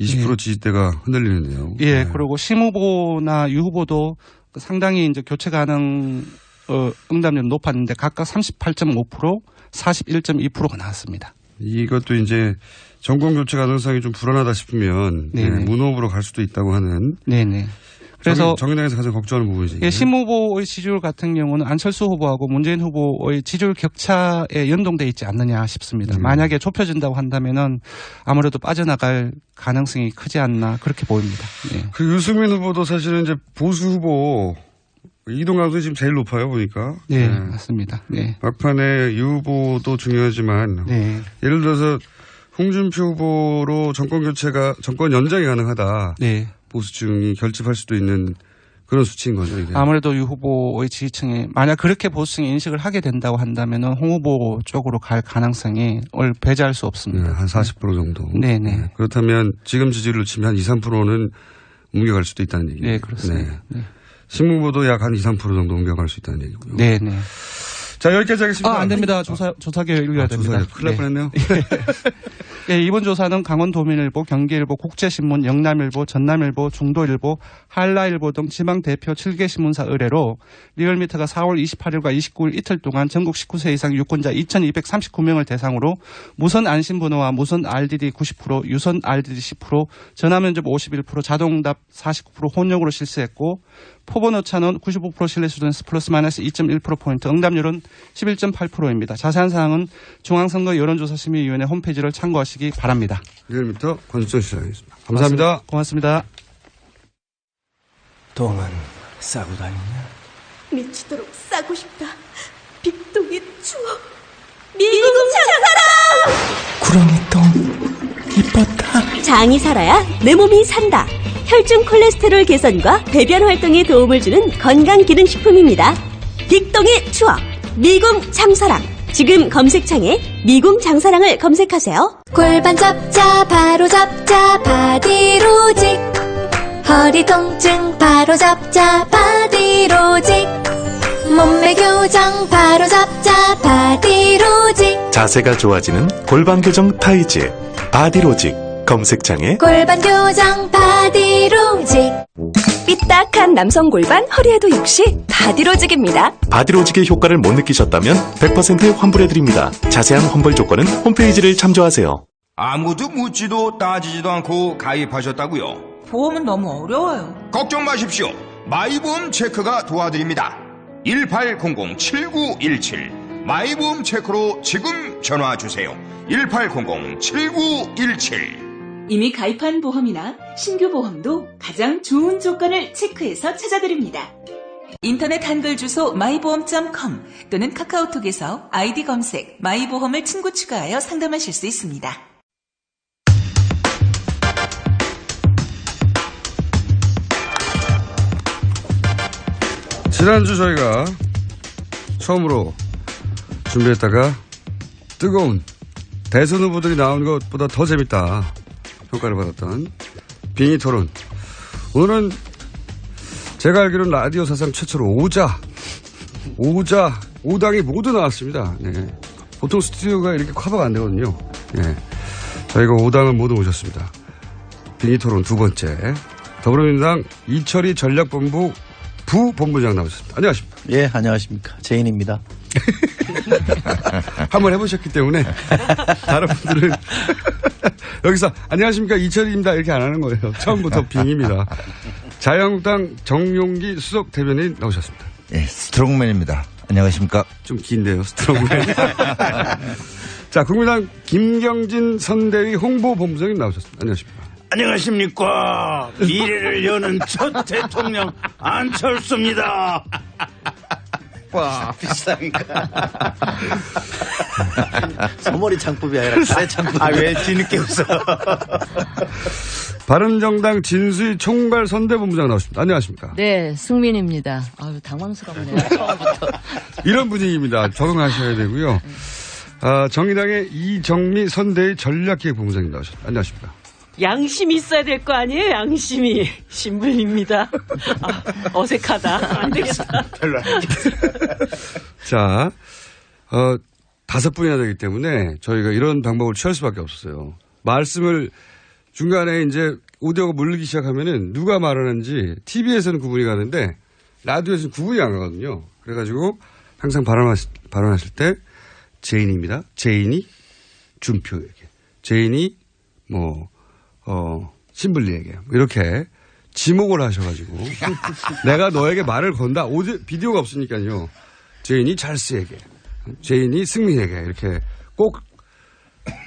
20% 지지대가 흔들리는데요. 예, 그리고 심 후보나 유 후보도 상당히 이제 교체 가능 응답률이 높았는데 각각 38.5%, 41.2%가 나왔습니다. 이것도 이제 정권 교체 가능성이 좀 불안하다 싶으면 문 후보로 갈 수도 있다고 하는. 네네. 그래서 정의당에서 가장 걱정하는 부분이죠. 예, 심 후보의 지지율 같은 경우는 안철수 후보하고 문재인 후보의 지지율 격차에 연동돼 있지 않느냐 싶습니다. 만약에 좁혀진다고 한다면은 아무래도 빠져나갈 가능성이 크지 않나 그렇게 보입니다. 예. 그 유승민 후보도 사실은 이제 보수 후보 이동 가능성이 지금 제일 높아요 보니까. 네, 맞습니다. 네. 막판에 유 후보도 중요하지만 예를 들어서 홍준표 후보로 정권 연장이 가능하다. 네. 보수층이 결집할 수도 있는 그런 수치인 거죠. 이게. 아무래도 유 후보의 지지층이 만약 그렇게 보수층이 인식을 하게 된다고 한다면은 홍 후보 쪽으로 갈 가능성이 배제할 수 없습니다. 한 40% 정도. 네네. 그렇다면 지금 지지율로 치면 한 2, 3%는 옮겨갈 수도 있다는 얘기죠. 네, 그렇습니다. 네. 심 후보도 약 한 2, 3% 정도 옮겨갈 수 있다는 얘기고요. 네네. 자, 여기까지 하겠습니다. 안 됩니다. 조사 결과 읽어야 됩니다. 큰일 날 뻔했네요. 예, 이번 조사는 강원도민일보, 경기일보, 국제신문, 영남일보, 전남일보, 중도일보, 한라일보 등 지방 대표 7개 신문사 의뢰로 리얼미터가 4월 28일과 29일 이틀 동안 전국 19세 이상 유권자 2,239명을 대상으로 무선 안심번호와 무선 RDD 90%, 유선 RDD 10%, 전화면접 51%, 자동응답 49% 혼용으로 실시했고 포번 오차는 95% 신뢰 수준에서 플러스 마이너스 2.1%포인트, 응답률은 11.8%입니다. 자세한 사항은 중앙선거 여론조사심의위원회 홈페이지를 참고하시기 바랍니다. 리얼미터 권수정 시장이었습니다. 감사합니다. 고맙습니다. 똥은 싸고 다니냐? 미치도록 싸고 싶다. 빅동의 추억. 미궁 장사랑! 구렁이 똥 이뻤다. 장이 살아야 내 몸이 산다. 혈중 콜레스테롤 개선과 배변 활동에 도움을 주는 건강기능식품입니다. 빅동의 추억. 미궁 장사랑. 지금 검색창에 미궁 장사랑을 검색하세요. 골반 잡자 바로 잡자 바디로직, 허리 통증 바로 잡자 바디로직, 몸매 교정 바로 잡자 바디로직, 자세가 좋아지는 골반 교정 타이즈 바디로직. 검색창에 골반 교정 바디로직. 삐딱한 남성 골반 허리에도 역시 바디로직입니다. 바디로직의 효과를 못 느끼셨다면 100% 환불해드립니다. 자세한 환불 조건은 홈페이지를 참조하세요. 아무도 묻지도 따지지도 않고 가입하셨다고요? 보험은 너무 어려워요. 걱정 마십시오. 마이보험 체크가 도와드립니다. 1800-7917 마이보험 체크로 지금 전화주세요. 1800-7917 이미 가입한 보험이나 신규 보험도 가장 좋은 조건을 체크해서 찾아드립니다. 인터넷 한글 주소 마이보험.com 또는 카카오톡에서 아이디 검색 마이보험을 친구 추가하여 상담하실 수 있습니다. 지난주 저희가 처음으로 준비했다가 뜨거운 대선 후보들이 나온 것보다 더 재밌다 평가를 받았던 빙의 토론. 오늘은 제가 알기로는 라디오 사상 최초로 5당이 모두 나왔습니다. 네. 보통 스튜디오가 이렇게 커버가 안 되거든요. 네. 저희가 5당을 모두 모셨습니다. 빙의 토론 두 번째. 더불어민주당 이철희 전략본부 부본부장 나오셨습니다. 안녕하십니까? 예, 안녕하십니까. 제인입니다. 한번 해보셨기 때문에 다른 분들은 여기서 안녕하십니까 이철희입니다 이렇게 안 하는 거예요. 처음부터 빙입니다. 자유한국당 정용기 수석 대변인 나오셨습니다. 예, 스트롱맨입니다. 안녕하십니까. 좀 긴데요, 스트롱맨. 자, 국민당 김경진 선대위 홍보본부장님 나오셨습니다. 안녕하십니까. 안녕하십니까. 미래를 여는 첫 대통령 안철수입니다. 와, 비슷하니까. 소머리 창법이 아니라 가래 창법. 아, 왜 뒤늦게 웃어? 바른정당 진수희 총괄 선대본부장 나오십니다. 안녕하십니까. 네, 승민입니다. 아유, 당황스럽네요. 처음부터. 이런 분위기입니다. 적응하셔야 되고요. 정의당의 이정미 선대위 전략기획본부장님 나오셨습니다. 안녕하십니까. 양심이 있어야 될 거 아니에요? 양심이. 신불입니다. 어색하다. 안 되겠다. 별로 안 자, 5분이나 되기 때문에 저희가 이런 방법을 취할 수밖에 없었어요. 말씀을 중간에 이제 오디오가 물리기 시작하면은 누가 말하는지 TV에서는 구분이 가는데 라디오에서는 구분이 안 가거든요. 그래가지고 항상 발언하실 때 제인입니다. 제인이 준표에게. 제인이 신불리에게 이렇게 지목을 하셔가지고 내가 너에게 말을 건다. 비디오가 없으니까요. 제인이 찰스에게, 제인이 승민에게 이렇게 꼭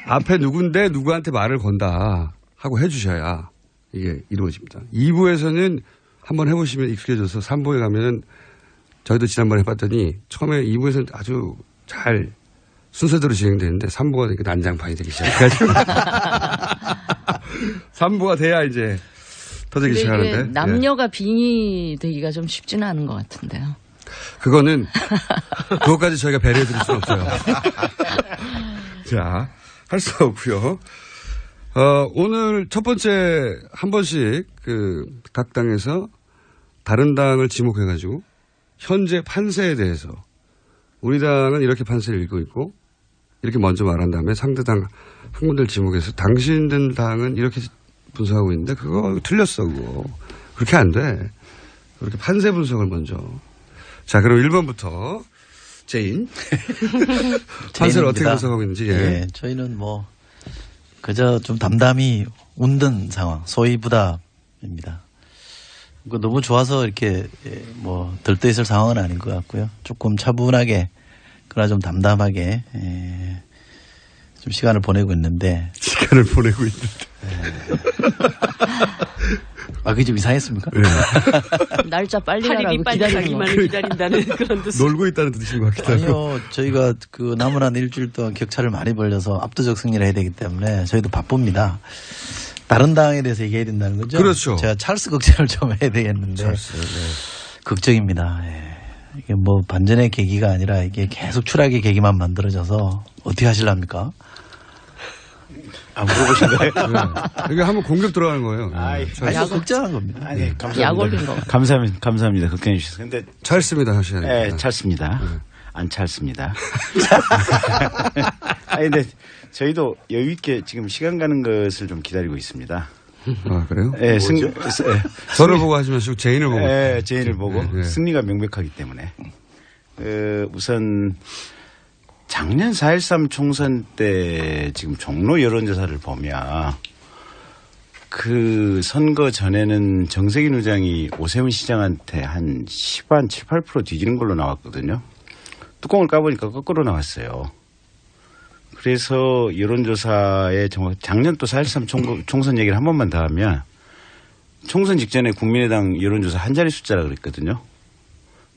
앞에 누군데 누구한테 말을 건다 하고 해주셔야 이게 이루어집니다. 2부에서는 한번 해보시면 익숙해져서 3부에 가면은 저희도 지난번에 해봤더니 처음에 2부에서는 아주 잘 순서대로 진행되는데 3부가 되니까 난장판이 되기 시작해가지고 3부가 돼야 이제 터지기 시작하는데 남녀가 빙의 되기가 좀 쉽지는 않은 것 같은데요. 그거는 그것까지 저희가 배려해드릴 수는 없어요. 자, 할 수 없고요. 오늘 첫 번째 한 번씩 각 당에서 다른 당을 지목해가지고 현재 판세에 대해서 우리 당은 이렇게 판세를 읽고 있고 이렇게 먼저 말한 다음에 상대당 한 군데를 지목해서 당신들 당은 이렇게 분석하고 있는데 그거 틀렸어 그거. 그렇게 안 돼. 그렇게 판세 분석을 먼저. 자, 그럼 1번부터 제인. 판세를 어떻게 분석하고 있는지. 예. 예, 저희는 뭐 그저 좀 담담히 운든 상황, 소위부답입니다. 너무 좋아서 이렇게 뭐 들떠 있을 상황은 아닌 것 같고요. 조금 차분하게 그러나 좀 담담하게 좀 시간을 보내고 있는데. 시간을 보내고 있는데. 그게 좀 이상했습니까? 네. 날짜 빨리 가라고 기다리기만을 기다린다는 그런 뜻. 놀고 있다는 뜻인 것 같기도 하고. 아니요. 저희가 그 남은 한 일주일 동안 격차를 많이 벌려서 압도적 승리를 해야 되기 때문에 저희도 바쁩니다. 다른 당에 대해서 얘기해야 된다는 거죠? 그렇죠. 제가 찰스 걱정을 좀 해야 되겠는데. 찰스, 네. 걱정입니다. 예. 이게 뭐 반전의 계기가 아니라 이게 계속 추락의 계기만 만들어져서 어떻게 하실랍니까? 안 물어보신 거예요? 네. 이게 한번 공격 들어가는 거예요. 약 걱정한 겁니다. 아니, 감사합니다. 약 올린 거. 감사합니다. 걱정해 주셔서. 근데 찰습니다, 사실. 네, 찰습니다. 네. 안 찰습니다. 아니, 근데 저희도 여유 있게 지금 시간 가는 것을 좀 기다리고 있습니다. 아, 그래요? 네, 저를 보고 하지 마시고 제인을 보고. 네, 제인을 보고. 네. 승리가 명백하기 때문에. 우선 작년 4.13 총선 때 지금 종로 여론조사를 보면 그 선거 전에는 정세균 의장이 오세훈 시장한테 한 10한 7, 8% 뒤지는 걸로 나왔거든요. 뚜껑을 까보니까 거꾸로 나왔어요. 그래서 여론조사에 작년 또 4.13 총선 얘기를 한 번만 더 하면 총선 직전에 국민의당 여론조사 한 자리 숫자라 그랬거든요.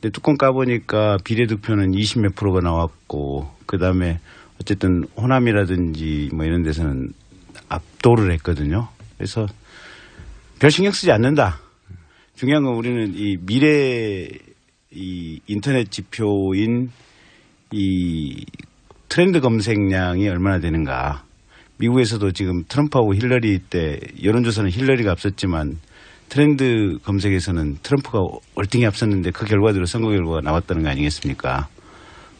근데 뚜껑 까보니까 비례득표는 20몇 %가 나왔고 그다음에 어쨌든 호남이라든지 뭐 이런 데서는 압도를 했거든요. 그래서 별 신경 쓰지 않는다. 중요한 건 우리는 이 미래 이 인터넷 지표인 이 트렌드 검색량이 얼마나 되는가. 미국에서도 지금 트럼프하고 힐러리 때 여론조사는 힐러리가 앞섰지만 트렌드 검색에서는 트럼프가 월등히 앞섰는데 그 결과대로 선거 결과가 나왔다는 거 아니겠습니까?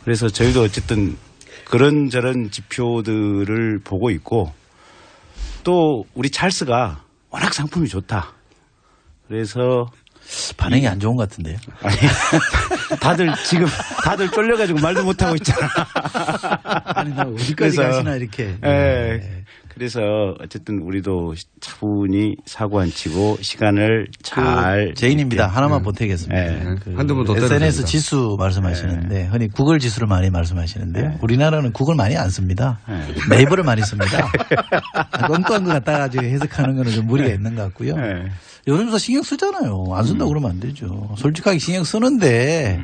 그래서 저희도 어쨌든 그런저런 지표들을 보고 있고 또 우리 찰스가 워낙 상품이 좋다. 그래서 반응이 안 좋은 것 같은데요. 아니, 다들 쫄려가지고 말도 못하고 있잖아. 아니, 나 어디까지 가시나 이렇게. 네. 그래서 어쨌든 우리도 차분히 사고 안 치고 시간을 잘. 제인입니다. 하나만 보태겠습니다. 네. 한두 번 더 SNS 지수 말씀하시는데 흔히 구글 지수를 많이 말씀하시는데 우리나라는 구글 많이 안 씁니다. 네이버를 많이 씁니다. 엉뚱한 거 갖다 가지고 해석하는 거는 좀 무리가 있는 것 같고요. 여론조사 신경 쓰잖아요. 안 쓴다고 그러면 안 되죠. 솔직하게 신경 쓰는데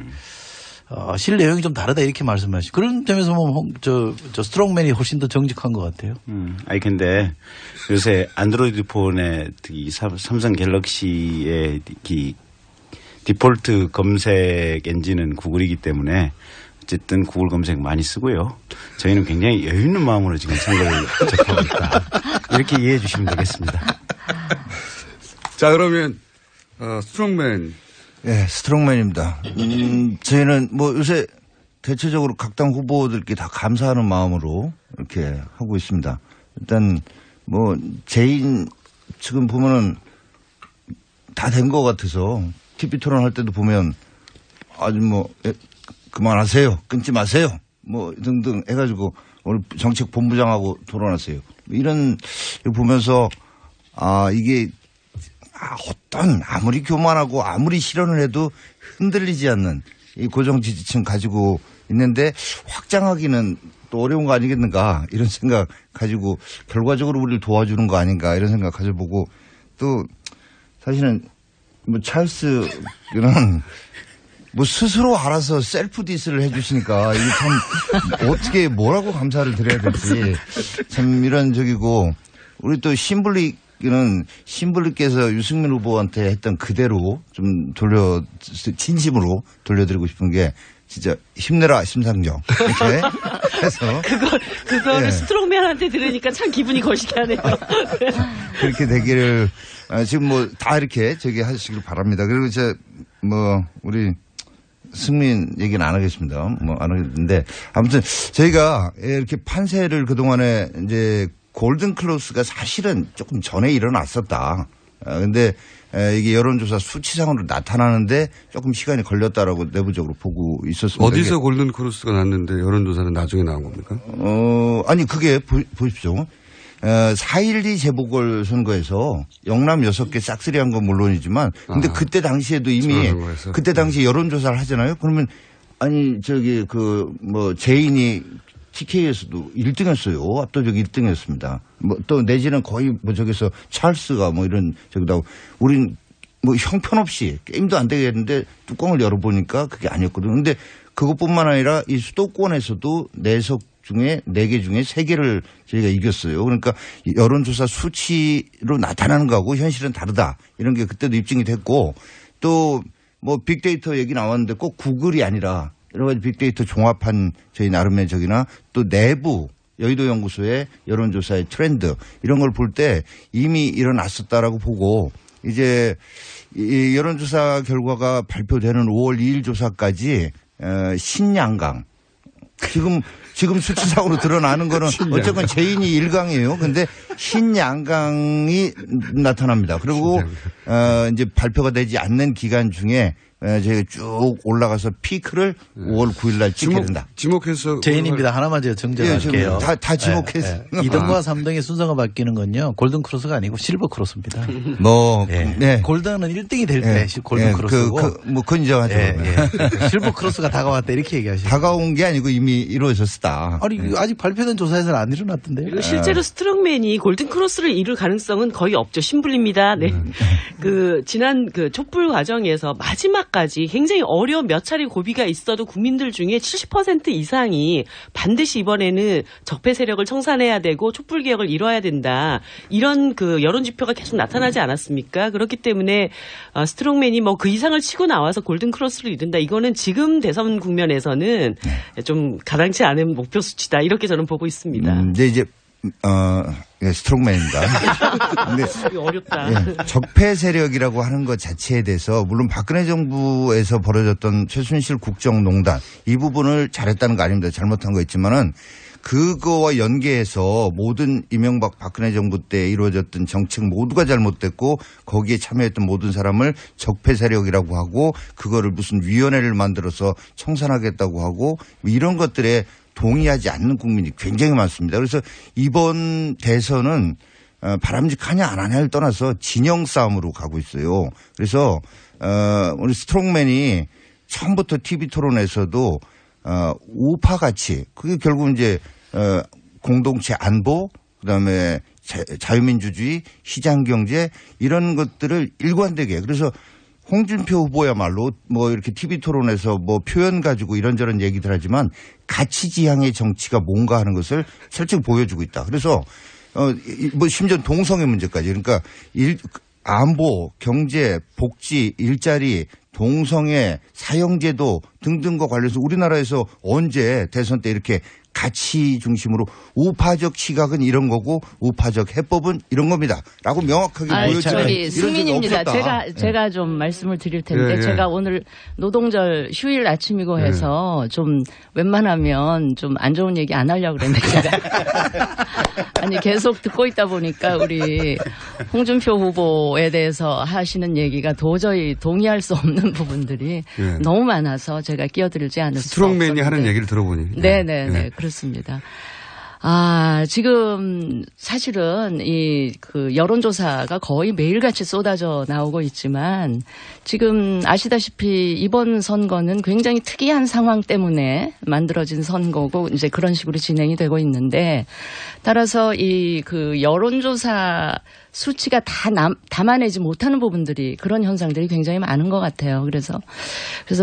실 내용이 좀 다르다 이렇게 말씀하시죠. 그런 점에서 보면 저 스트롱맨이 훨씬 더 정직한 것 같아요. 아니 근데 요새 안드로이드 폰의 이 삼성 갤럭시의 이 디폴트 검색 엔진은 구글이기 때문에 어쨌든 구글 검색 많이 쓰고요. 저희는 굉장히 여유 있는 마음으로 지금 선거를 접하고 있다. 이렇게 이해해 주시면 되겠습니다. 자, 그러면 스트롱맨. 네, 스트롱맨입니다. 저희는 뭐 요새 대체적으로 각 당 후보들께 다 감사하는 마음으로 이렇게 하고 있습니다. 일단 뭐 제인 지금 보면은 다 된 것 같아서 TV 토론할 때도 보면 아주 뭐 그만하세요, 끊지 마세요, 뭐 등등 해가지고 오늘 정책 본부장하고 토론하세요. 이런 보면서 이게 어떤 아무리 교만하고 아무리 실언을 해도 흔들리지 않는 이 고정 지지층 가지고 있는데 확장하기는 또 어려운 거 아니겠는가 이런 생각 가지고 결과적으로 우리를 도와주는 거 아닌가 이런 생각 가져보고 또 사실은 뭐 찰스는 뭐 스스로 알아서 셀프 디스를 해주시니까 이게 참 어떻게 뭐라고 감사를 드려야 될지 참 이런적이고 우리 또 신블리께서 유승민 후보한테 했던 그대로 좀 진심으로 돌려드리고 싶은 게 진짜 힘내라 심상정 이렇게 해서 그거를 네. 스트롱맨한테 들으니까 참 기분이 거시기하네요. 그렇게 되기를 지금 뭐 다 이렇게 저기 하시길 바랍니다. 그리고 이제 뭐 우리 승민 얘기는 안 하겠습니다. 뭐 안 하겠는데 아무튼 저희가 이렇게 판세를 그동안에 이제 골든 크로스가 사실은 조금 전에 일어났었다. 근데 이게 여론조사 수치상으로 나타나는데 조금 시간이 걸렸다라고 내부적으로 보고 있었습니다. 어디서 골든 크로스가 났는데 여론조사는 나중에 나온 겁니까? 아니 그게 보십시오. 4.12 재보궐선거에서 영남 6개 싹쓸이한 건 물론이지만 근데 그때 당시에도 이미 그때 당시 여론조사를 하잖아요. 그러면 아니 저기 뭐 제인이 TK에서도 1등했어요. 압도적 1등이었습니다. 뭐 또 내지는 거의 뭐 저기서 찰스가 뭐 이런 저기다 우린 뭐 형편없이 게임도 안 되겠는데 뚜껑을 열어보니까 그게 아니었거든요. 근데 그것뿐만 아니라 이 수도권에서도 4석 중에 4개 중에 3개를 저희가 이겼어요. 그러니까 여론조사 수치로 나타나는 거하고 현실은 다르다. 이런 게 그때도 입증이 됐고 또 뭐 빅데이터 얘기 나왔는데 꼭 구글이 아니라 여러 가지 빅데이터 종합한 저희 나름의 저기나 또 내부 여의도 연구소의 여론조사의 트렌드 이런 걸 볼 때 이미 일어났었다라고 보고 이제 이 여론조사 결과가 발표되는 5월 2일 조사까지 신양강 지금 수치상으로 드러나는 거는 어쨌건 제인이 1강이에요. 근데 신양강이 나타납니다. 그리고 이제 발표가 되지 않는 기간 중에 저희가 쭉 올라가서 피크를 5월 9일 날 찍게 된다. 지목해서 제인입니다. 하나만 제가 정정할게요. 다 지목해서. 2등과 3등의 순서가 바뀌는 건요. 골든 크로스가 아니고 실버 크로스입니다. 네. 골든은 1등이 될 때 골든 크로스고. 뭐 그건 인정하죠. 실버 크로스가 다가왔다 이렇게 얘기하시죠. 다가온 게 아니고 이미 이루어졌다. 아니 아직 발표된 조사에서는 안 일어났던데요. 실제로 스트롱맨이 골든 크로스를 이룰 가능성은 거의 없죠. 신불립니다. 네. 지난 촛불 과정에서 마지막까지 굉장히 어려운 몇 차례 고비가 있어도 국민들 중에 70% 이상이 반드시 이번에는 적폐 세력을 청산해야 되고 촛불 개혁을 이뤄야 된다. 이런 여론 지표가 계속 나타나지 않았습니까? 그렇기 때문에 스트롱맨이 뭐 그 이상을 치고 나와서 골든 크로스를 이룬다. 이거는 지금 대선 국면에서는 좀 가당치 않은 목표 수치다. 이렇게 저는 보고 있습니다. 이제 스트롱맨입니다. 근데 어렵다. 적폐 세력이라고 하는 것 자체에 대해서 물론 박근혜 정부에서 벌어졌던 최순실 국정농단 이 부분을 잘했다는 거 아닙니다. 잘못한 거 있지만은 그거와 연계해서 모든 이명박 박근혜 정부 때 이루어졌던 정책 모두가 잘못됐고 거기에 참여했던 모든 사람을 적폐 세력이라고 하고 그거를 무슨 위원회를 만들어서 청산하겠다고 하고 이런 것들에 동의하지 않는 국민이 굉장히 많습니다. 그래서 이번 대선은 바람직하냐 안 하냐를 떠나서 진영 싸움으로 가고 있어요. 그래서 우리 스트롱맨이 처음부터 TV 토론에서도 우파 가치 그게 결국 이제 공동체 안보 그다음에 자유민주주의 시장경제 이런 것들을 일관되게 그래서 홍준표 후보야말로 뭐 이렇게 TV 토론에서 뭐 표현 가지고 이런저런 얘기들 하지만 가치 지향의 정치가 뭔가 하는 것을 실제로 보여주고 있다. 그래서 뭐 심지어 동성애 문제까지 그러니까 안보, 경제, 복지, 일자리, 동성애, 사형제도 등등과 관련해서 우리나라에서 언제 대선 때 이렇게 가치 중심으로 우파적 시각은 이런 거고 우파적 해법은 이런 겁니다. 라고 명확하게 보여주는 저기 승민입니다. 제가 좀 말씀을 드릴 텐데 제가 오늘 노동절 휴일 아침이고 해서 좀 웬만하면 좀 안 좋은 얘기 안 하려고 그랬는데 제가 아니 계속 듣고 있다 보니까 우리 홍준표 후보에 대해서 하시는 얘기가 도저히 동의할 수 없는 부분들이 너무 많아서 제가 끼어들지 않을 수 없었는데. 스트롱맨이 하는 얘기를 들어보니. 네네네. 그렇습니다. 지금 사실은 여론조사가 거의 매일같이 쏟아져 나오고 있지만 지금 아시다시피 이번 선거는 굉장히 특이한 상황 때문에 만들어진 선거고 이제 그런 식으로 진행이 되고 있는데 따라서 여론조사 수치가 다 담아내지 못하는 부분들이 그런 현상들이 굉장히 많은 것 같아요. 그래서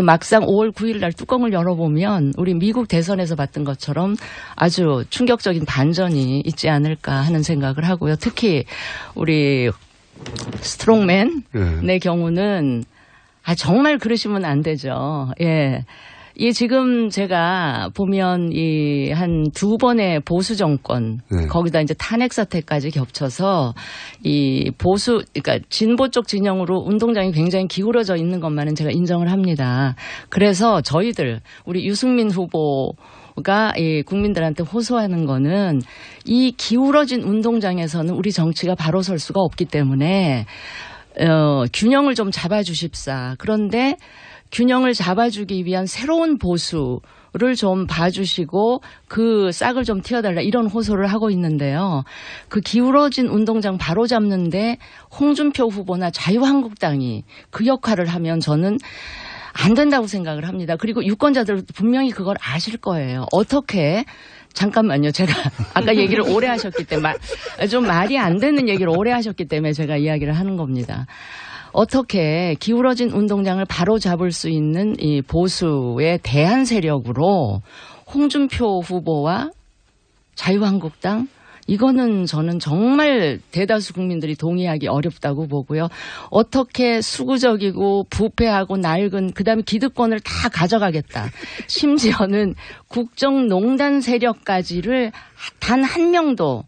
막상 5월 9일 날 뚜껑을 열어보면 우리 미국 대선에서 봤던 것처럼 아주 충격적인 반전이 있지 않을까 하는 생각을 하고요. 특히 우리 스트롱맨의 경우는 정말 그러시면 안 되죠. 예. 이 지금 제가 보면 이 한 두 번의 보수 정권 거기다 이제 탄핵 사태까지 겹쳐서 이 보수 그러니까 진보 쪽 진영으로 운동장이 굉장히 기울어져 있는 것만은 제가 인정을 합니다. 그래서 저희들 우리 유승민 후보가 이 국민들한테 호소하는 거는 이 기울어진 운동장에서는 우리 정치가 바로 설 수가 없기 때문에 균형을 좀 잡아주십사. 그런데 균형을 잡아주기 위한 새로운 보수를 좀 봐주시고 그 싹을 좀 틔워달라 이런 호소를 하고 있는데요. 그 기울어진 운동장 바로 잡는데 홍준표 후보나 자유한국당이 그 역할을 하면 저는 안 된다고 생각을 합니다. 그리고 유권자들 분명히 그걸 아실 거예요. 어떻게 잠깐만요. 제가 아까 얘기를 오래 하셨기 때문에 좀 말이 안 되는 얘기를 오래 하셨기 때문에 제가 이야기를 하는 겁니다. 어떻게 기울어진 운동장을 바로 잡을 수 있는 이 보수의 대안 세력으로 홍준표 후보와 자유한국당 이거는 저는 정말 대다수 국민들이 동의하기 어렵다고 보고요. 어떻게 수구적이고 부패하고 낡은 그다음에 기득권을 다 가져가겠다. 심지어는 국정농단 세력까지를 단 한 명도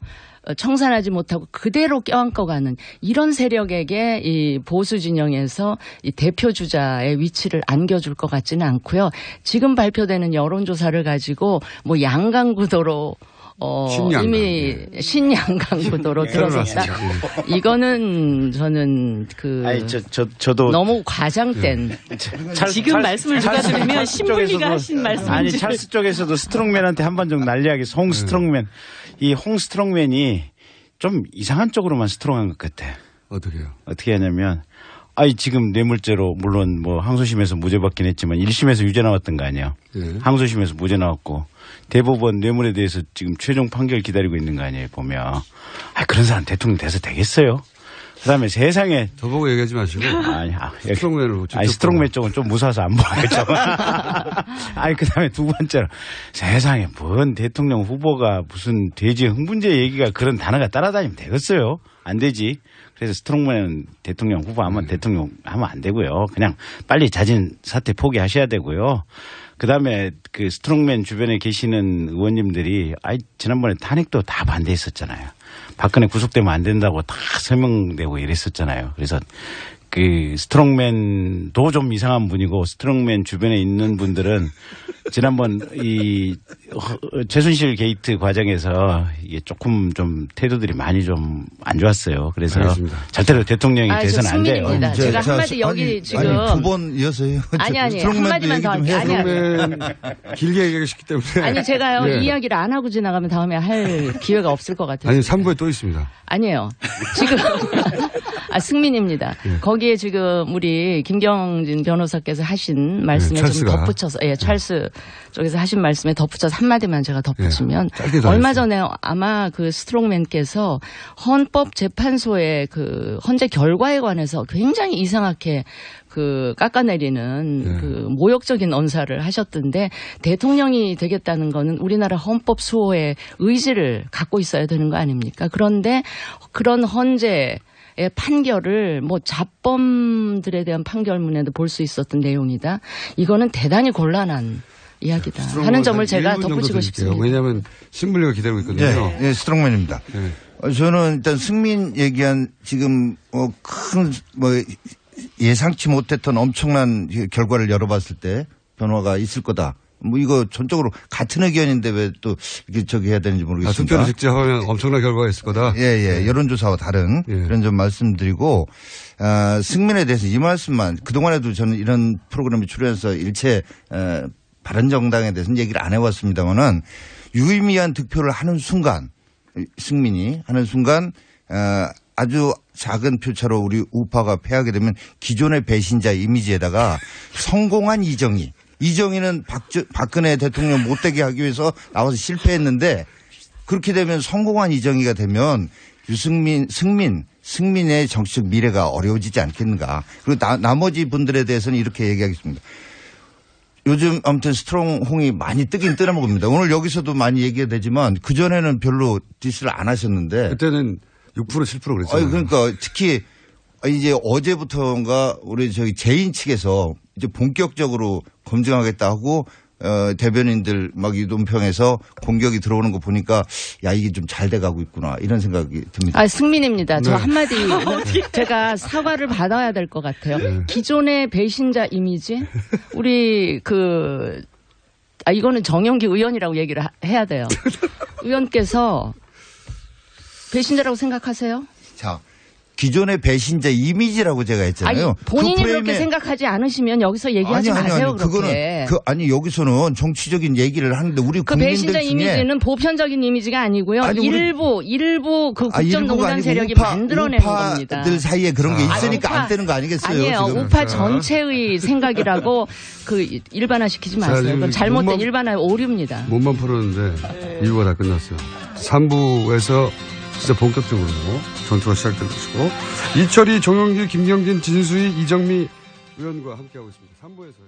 청산하지 못하고 그대로 껴안고가는 이런 세력에게 이 보수 진영에서 이 대표 주자의 위치를 안겨줄 것 같지는 않고요. 지금 발표되는 여론조사를 가지고 뭐 양강구도로 신양강. 이미 신양강구도로 들어섰다. 이거는 저는 저도 너무 과장된. 지금 말씀을 누가 들으면 신문리가 하신 말씀인지. 아니 찰스 쪽에서도 스트롱맨한테 한 번 정도 난리하게 홍 스트롱맨. 이 홍 스트롱맨이 좀 이상한 쪽으로만 스트롱한 것 같아. 어떻게요? 어떻게 하냐면, 지금 뇌물죄로 물론 뭐 항소심에서 무죄 받긴 했지만 1심에서 유죄 나왔던 거 아니에요. 항소심에서 무죄 나왔고 대법원 뇌물에 대해서 지금 최종 판결 기다리고 있는 거 아니에요. 보면 그런 사람 대통령 돼서 되겠어요? 그다음에 세상에 저보고 얘기하지 마시고 스트롱맨으로 스트롱맨 쪽은 좀 무서워서 안 보겠죠. 그다음에 두 번째로 세상에 뭔 대통령 후보가 무슨 돼지 흥분제 얘기가 그런 단어가 따라다니면 되겠어요? 안 되지. 그래서 스트롱맨은 대통령 후보 하면 대통령 하면 안 되고요. 그냥 빨리 자진 사퇴 포기하셔야 되고요. 그다음에 그 스트롱맨 주변에 계시는 의원님들이 지난번에 탄핵도 다 반대했었잖아요. 박근혜 구속되면 안 된다고 다 서명되고 이랬었잖아요. 그래서 그 스트롱맨도 좀 이상한 분이고 스트롱맨 주변에 있는 분들은 지난번 이 최순실 게이트 과정에서 이게 조금 좀 태도들이 많이 좀 안 좋았어요. 그래서 알겠습니다. 절대로 대통령이 돼서는 안 돼요. 제가 한마디 여기 지금 두 번 이어서요. 아니 한마디만 더 할게요. 스트롱맨 길게 얘기하셨기 때문에. 아니 제가요 이 이야기를 안 하고 지나가면 다음에 할 기회가 없을 것 같아요. 아니 3부에 또 있습니다. 아니에요. 지금 승민입니다. 거기에 지금 우리 김경진 변호사께서 하신 말씀에 좀 덧붙여서 찰스 쪽에서 하신 말씀에 덧붙여서 한마디만 제가 덧붙이면 얼마 전에 아마 그 스트롱맨께서 헌법재판소의 그 헌재 결과에 관해서 굉장히 이상하게 그 깎아내리는 그 모욕적인 언사를 하셨던데 대통령이 되겠다는 거는 우리나라 헌법 수호의 의지를 갖고 있어야 되는 거 아닙니까? 그런데 그런 헌재 의 판결을 뭐 잡범들에 대한 판결문에도 볼 수 있었던 내용이다. 이거는 대단히 곤란한 이야기다 하는 점을 제가 덧붙이고 싶습니다. 왜냐하면 신문리가 기다리고 있거든요. 네, 스트롱맨입니다. 저는 일단 승민 얘기한 지금 큰 예상치 못했던 엄청난 결과를 열어봤을 때 변화가 있을 거다. 뭐 이거 전적으로 같은 의견인데 왜 또 이렇게 저기 해야 되는지 모르겠습니다. 투표를 직접 하면 엄청난 결과가 있을 거다. 예. 여론조사와 다른 그런 점 말씀드리고 승민에 대해서 이 말씀만 그동안에도 저는 이런 프로그램에 출연해서 일체 바른정당에 대해서는 얘기를 안 해왔습니다만은 유의미한 득표를 하는 순간 승민이 하는 순간 아주 작은 표차로 우리 우파가 패하게 되면 기존의 배신자 이미지에다가 성공한 이정희는 박근혜 대통령 못되게 하기 위해서 나와서 실패했는데 그렇게 되면 성공한 이정희가 되면 승민의 정치적 미래가 어려워지지 않겠는가. 그리고 나머지 분들에 대해서는 이렇게 얘기하겠습니다. 요즘 아무튼 스트롱홍이 많이 뜨긴 뜨나먹습니다. 오늘 여기서도 많이 얘기가 되지만 그전에는 별로 디스를 안 하셨는데. 그때는 6% 7% 그랬잖아요. 그러니까 특히 이제 어제부터인가 우리 재인 측에서 이제 본격적으로 검증하겠다 하고 대변인들 막 이동평에서 공격이 들어오는 거 보니까 야 이게 좀 잘 돼가고 있구나 이런 생각이 듭니다. 아 승민입니다. 저 네. 한마디 제가 사과를 받아야 될 것 같아요. 기존의 배신자 이미지 우리 이거는 정영기 의원이라고 얘기를 해야 돼요. 의원께서 배신자라고 생각하세요? 자. 기존의 배신자 이미지라고 제가 했잖아요. 아니, 본인이 그 그렇게 생각하지 않으시면 여기서 얘기하지 마세요. 그렇게. 그거는 여기서는 정치적인 얘기를 하는데 우리 그 국민들 배신자 중에 이미지는 보편적인 이미지가 아니고요. 아니, 일부 그 국정농단 세력이 만들어낸 겁니다. 우파들 사이에 그런 게 있으니까 안 되는 거 아니겠어요? 아니에요. 지금. 우파 전체의 생각이라고 일반화시키지 마세요. 그건 잘못된 일반화 오류입니다. 몸만 풀었는데 이유가 다 끝났어요. 3부에서 진짜 본격적으로 전투가 시작될 것이고 이철이, 정영길, 김경진, 진수희, 이정미 의원과 함께하고 있습니다. 3부에서